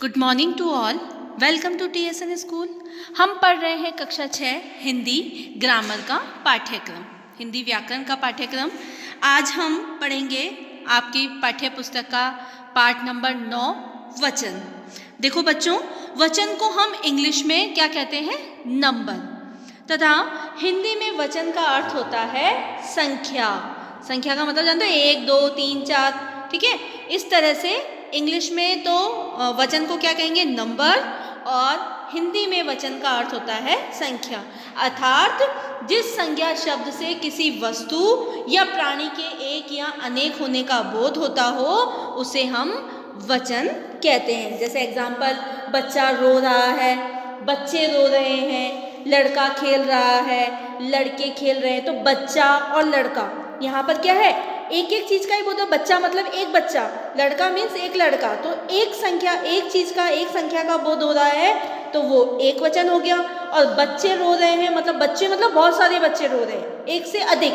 Good morning to all. Welcome to TSN school. हम पढ़ रहे हैं कक्षा 6 हिंदी ग्रामर का पाठ्यक्रम, हिंदी व्याकरण का पाठ्यक्रम। आज हम पढ़ेंगे आपकी पाठ्य पुस्तक का पाठ नंबर 9 वचन। देखो बच्चों, वचन को हम इंग्लिश में क्या कहते हैं? नंबर। तथा हिंदी में वचन का अर्थ होता है संख्या। संख्या का मतलब जानते हो? 1 2 3 4, ठीक है। इस तरह से इंग्लिश में तो वचन को क्या कहेंगे? नंबर, और हिंदी में वचन का अर्थ होता है संख्या। अर्थात जिस संज्ञा शब्द से किसी वस्तु या प्राणी के एक या अनेक होने का बोध होता हो उसे हम वचन कहते हैं। जैसे एग्जाम्पल, बच्चा रो रहा है, बच्चे रो रहे हैं, लड़का खेल रहा है, लड़के खेल रहे हैं। तो बच्चा और लड़का यहाँ पर क्या है? एक एक चीज का ही बोलते। बच्चा मतलब एक बच्चा, लड़का मीन्स एक लड़का। तो एक संख्या, एक चीज का, एक संख्या का बोध हो रहा है तो वो एक वचन हो गया। और बच्चे रो रहे हैं मतलब बच्चे मतलब बहुत सारे बच्चे रो रहे हैं, एक से अधिक,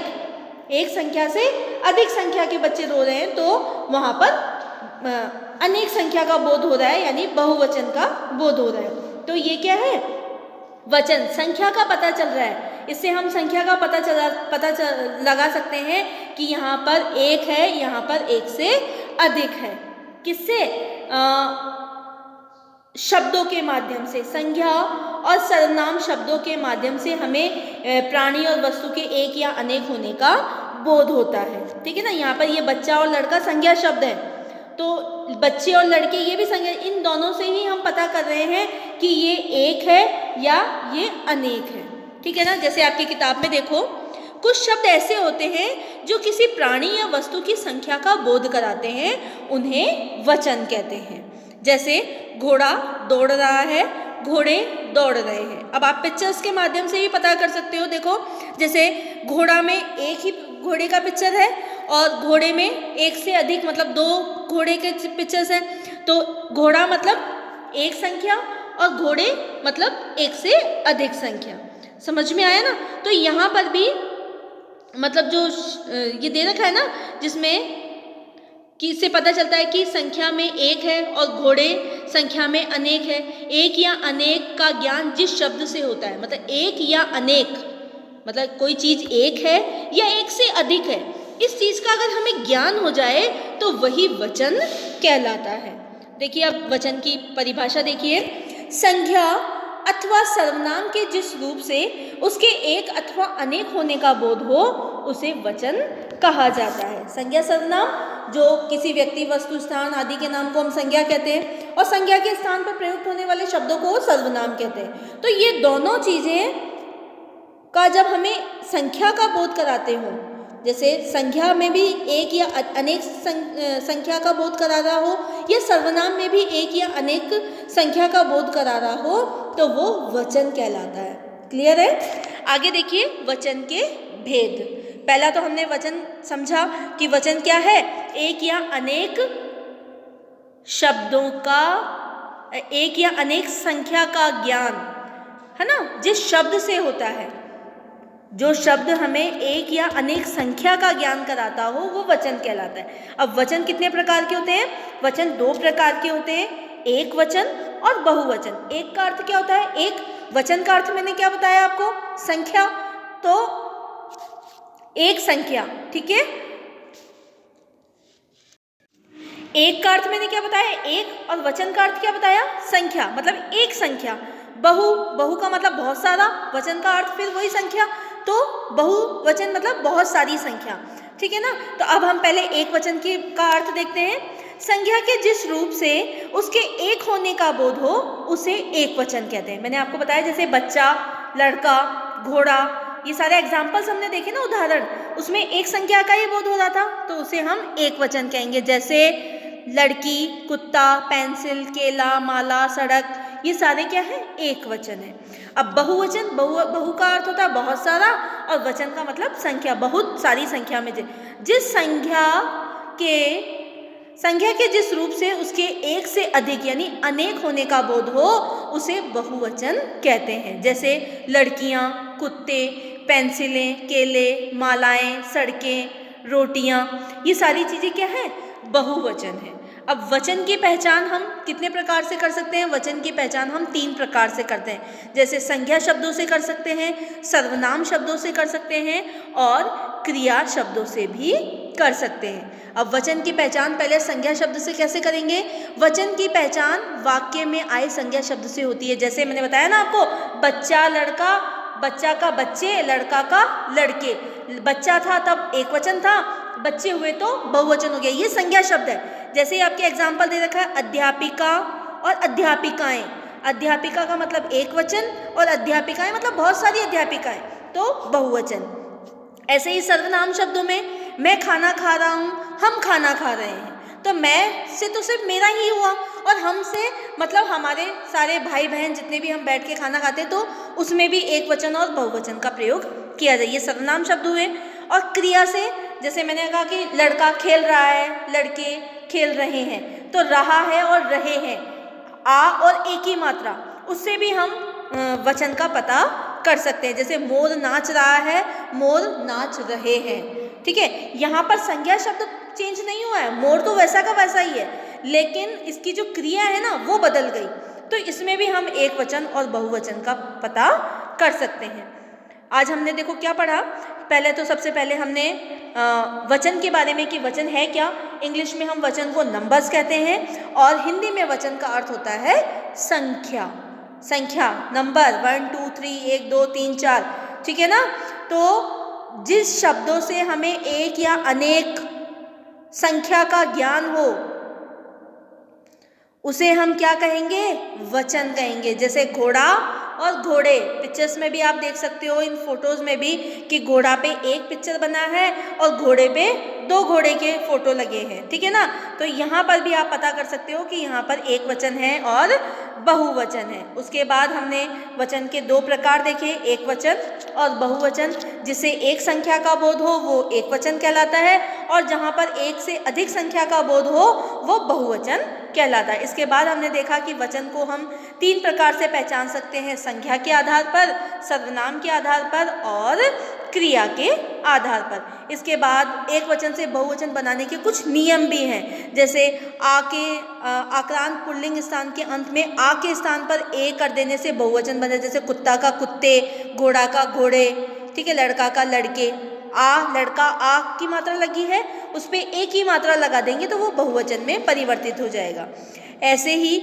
एक संख्या से अधिक संख्या के बच्चे रो रहे हैं, तो वहां पर अनेक संख्या का बोध हो रहा है, यानी बहुवचन का बोध हो रहा है। तो ये क्या है? वचन, संख्या का पता चल रहा है। इससे हम संख्या का पता लगा सकते हैं कि यहाँ पर एक है, यहाँ पर एक से अधिक है। किससे? शब्दों के माध्यम से, संज्ञा और सर्वनाम शब्दों के माध्यम से हमें प्राणी और वस्तु के एक या अनेक होने का बोध होता है, ठीक है ना। यहाँ पर ये बच्चा और लड़का संज्ञा शब्द है, तो बच्चे और लड़के ये भी संज्ञा, इन दोनों से ही हम पता कर रहे हैं कि ये एक है या ये अनेक है, ठीक है ना। जैसे आपकी किताब में देखो, कुछ शब्द ऐसे होते हैं जो किसी प्राणी या वस्तु की संख्या का बोध कराते हैं, उन्हें वचन कहते हैं। जैसे घोड़ा दौड़ रहा है, घोड़े दौड़ रहे हैं। अब आप पिक्चर्स के माध्यम से ही पता कर सकते हो। देखो, जैसे घोड़ा में एक ही घोड़े का पिक्चर है और घोड़े में एक से अधिक मतलब 2 घोड़े के पिक्चर्स हैं, तो घोड़ा मतलब एक संख्या और घोड़े मतलब एक से अधिक संख्या। समझ में आया ना? तो यहाँ पर भी मतलब जो ये दे रखा है ना, जिसमें कि इससे पता चलता है कि संख्या में एक है और घोड़े संख्या में अनेक है। एक या अनेक का ज्ञान जिस शब्द से होता है, मतलब एक या अनेक मतलब कोई चीज एक है या एक से अधिक है, इस चीज का अगर हमें ज्ञान हो जाए तो वही वचन कहलाता है। देखिए, अब वचन की परिभाषा देखिए। संज्ञा अथवा सर्वनाम के जिस रूप से उसके एक अथवा अनेक होने का बोध हो उसे वचन कहा जाता है। संज्ञा सर्वनाम, जो किसी व्यक्ति, वस्तु, स्थान आदि के नाम को हम संज्ञा कहते हैं, और संज्ञा के स्थान पर प्रयुक्त होने वाले शब्दों को सर्वनाम कहते हैं। तो ये दोनों चीजें का जब हमें संख्या का बोध कराते हो, जैसे संख्या में भी एक या अनेक संख्या का बोध करा रहा हो, या सर्वनाम में भी एक या अनेक संख्या का बोध करा रहा हो, तो वो वचन कहलाता है। क्लियर है? आगे देखिए वचन के भेद। पहला तो हमने वचन समझा कि वचन क्या है? एक या अनेक शब्दों का, एक या अनेक संख्या का ज्ञान, है ना, जिस शब्द से होता है। जो शब्द हमें एक या अनेक संख्या का ज्ञान कराता हो वो वचन कहलाता है। अब वचन कितने प्रकार के होते हैं? वचन 2 प्रकार के होते हैं, एक वचन और बहुवचन। एक का अर्थ क्या होता है? एक। वचन का अर्थ मैंने क्या बताया आपको? संख्या। तो एक संख्या, ठीक है। एक का अर्थ मैंने क्या बताया? एक। और वचन का अर्थ क्या बताया? संख्या, मतलब एक संख्या। बहु का मतलब बहुत सारा, वचन का अर्थ फिर वही संख्या, तो बहुवचन मतलब बहुत सारी संख्या, ठीक है ना। तो अब हम पहले एक वचन का अर्थ देखते हैं। संख्या के जिस रूप से उसके एक होने का बोध हो उसे एक वचन कहते हैं। मैंने आपको बताया, जैसे बच्चा, लड़का, घोड़ा, ये सारे एग्जाम्पल्स हमने देखे ना, उदाहरण, उसमें एक संख्या का ही बोध हो रहा था, तो उसे हम एक वचन कहेंगे। जैसे लड़की, कुत्ता, पेंसिल, केला, माला, सड़क, ये सारे क्या है? एक वचन है। अब बहुवचन, बहु का अर्थ होता है बहुत सारा, और वचन का मतलब संख्या, बहुत सारी संख्या में जिस संख्या के जिस रूप से उसके एक से अधिक यानी अनेक होने का बोध हो उसे बहुवचन कहते हैं। जैसे लड़कियां, कुत्ते, पेंसिलें, केले, मालाएं, सड़कें, रोटियां, ये सारी चीजें क्या है? बहुवचन है। अब वचन की पहचान हम कितने प्रकार से कर सकते हैं? वचन की पहचान हम 3 प्रकार से करते हैं। जैसे संज्ञा शब्दों से कर सकते हैं, सर्वनाम शब्दों से कर सकते हैं और क्रिया शब्दों से भी कर सकते हैं। अब वचन की पहचान पहले संज्ञा शब्द से कैसे करेंगे? वचन की पहचान वाक्य में आए संज्ञा शब्द से होती है। जैसे मैंने बताया ना आपको, बच्चा, लड़का, बच्चा का बच्चे, लड़का का लड़के। बच्चा था तब एक वचन था, बच्चे हुए तो बहुवचन हो गया, ये संज्ञा शब्द है। जैसे आपके एग्जाम्पल दे रखा है अध्यापिका और अध्यापिकाएं। अध्यापिका का मतलब एक वचन और अध्यापिकाएं मतलब बहुत सारी अध्यापिकाएं, तो बहुवचन। ऐसे ही सर्वनाम शब्दों में मैं खाना खा रहा हूँ, हम खाना खा रहे हैं, तो मैं से तो सिर्फ मेरा ही हुआ, और हम से मतलब हमारे सारे भाई बहन जितने भी हम बैठ के खाना खाते हैं, तो उसमें भी एक वचन और बहुवचन का प्रयोग किया जाए, ये सर्वनाम शब्द हुए। और क्रिया से, जैसे मैंने कहा कि लड़का खेल रहा है, लड़के खेल रहे हैं, तो रहा है और रहे हैं, आ और एक ही मात्रा, उससे भी हम वचन का पता कर सकते हैं। जैसे मोर नाच रहा है, मोर नाच रहे हैं, ठीक है। यहाँ पर संज्ञा शब्द चेंज नहीं हुआ है, मोर तो वैसा का वैसा ही है, लेकिन इसकी जो क्रिया है ना वो बदल गई, तो इसमें भी हम एक वचन और बहुवचन का पता कर सकते हैं। आज हमने देखो क्या पढ़ा, पहले तो सबसे पहले हमने वचन के बारे में कि वचन है क्या। इंग्लिश में हम वचन को नंबर्स कहते हैं और हिंदी में वचन का अर्थ होता है संख्या। संख्या, नंबर 1 2 3 1 2 3 4, ठीक है ना। तो जिस शब्दों से हमें एक या अनेक संख्या का ज्ञान हो उसे हम क्या कहेंगे? वचन कहेंगे। जैसे घोड़ा और घोड़े, पिक्चर्स में भी आप देख सकते हो, इन फोटोज में भी, कि घोड़ा पे एक पिक्चर बना है और घोड़े पे 2 घोड़े के फोटो लगे हैं, ठीक है ना। तो यहाँ पर भी आप पता कर सकते हो कि यहाँ पर एक वचन है और बहुवचन है। उसके बाद हमने वचन के 2 प्रकार देखे, एक वचन और बहुवचन। जिसे एक संख्या का बोध हो वो एक वचन कहलाता है, और जहाँ पर एक से अधिक संख्या का बोध हो वो बहुवचन कहलाता है। इसके बाद हमने देखा कि वचन को हम 3 प्रकार से पहचान सकते हैं, संख्या के आधार पर, सर्वनाम के आधार पर और क्रिया के आधार पर। इसके बाद एक वचन से बहुवचन बनाने के कुछ नियम भी हैं। जैसे आ के आक्रांत पुल्लिंग स्थान के अंत में आ के स्थान पर ए कर देने से बहुवचन बने, जैसे कुत्ता का कुत्ते, घोड़ा का घोड़े, ठीक है, लड़का का लड़के। आ, लड़का, आ की मात्रा लगी है, उस पर एक ही मात्रा लगा देंगे तो वो बहुवचन में परिवर्तित हो जाएगा। ऐसे ही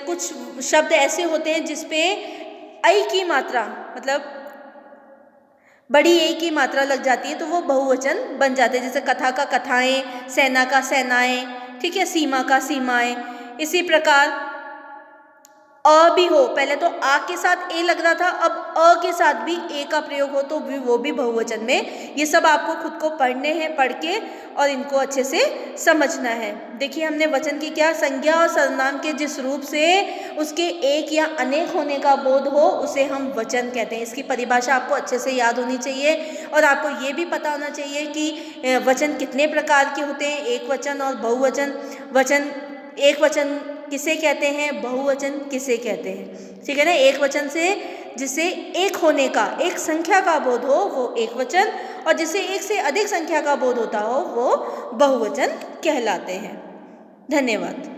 कुछ शब्द ऐसे होते हैं जिसपे ऐ की मात्रा, मतलब बड़ी ए की मात्रा लग जाती है तो वो बहुवचन बन जाते हैं। जैसे कथा का कथाएं, सेना का सेनाएं, ठीक है, सीमा का सीमाएं। इसी प्रकार अ भी हो, पहले तो आ के साथ ए लग रहा था, अब अ के साथ भी ए का प्रयोग हो तो भी वो भी बहुवचन में। ये सब आपको खुद को पढ़ने हैं, पढ़ के और इनको अच्छे से समझना है। देखिए हमने वचन की क्या, संज्ञा और सर्वनाम के जिस रूप से उसके एक या अनेक होने का बोध हो उसे हम वचन कहते हैं। इसकी परिभाषा आपको अच्छे से याद होनी चाहिए और आपको ये भी पता होना चाहिए कि वचन कितने प्रकार के होते हैं, एक वचन और बहुवचन। वचन, एक वचन किसे कहते हैं, बहुवचन किसे कहते हैं, ठीक है ना। एक वचन से जिसे एक होने का, एक संख्या का बोध हो वो एक वचन, और जिसे एक से अधिक संख्या का बोध होता हो वो बहुवचन कहलाते हैं। धन्यवाद।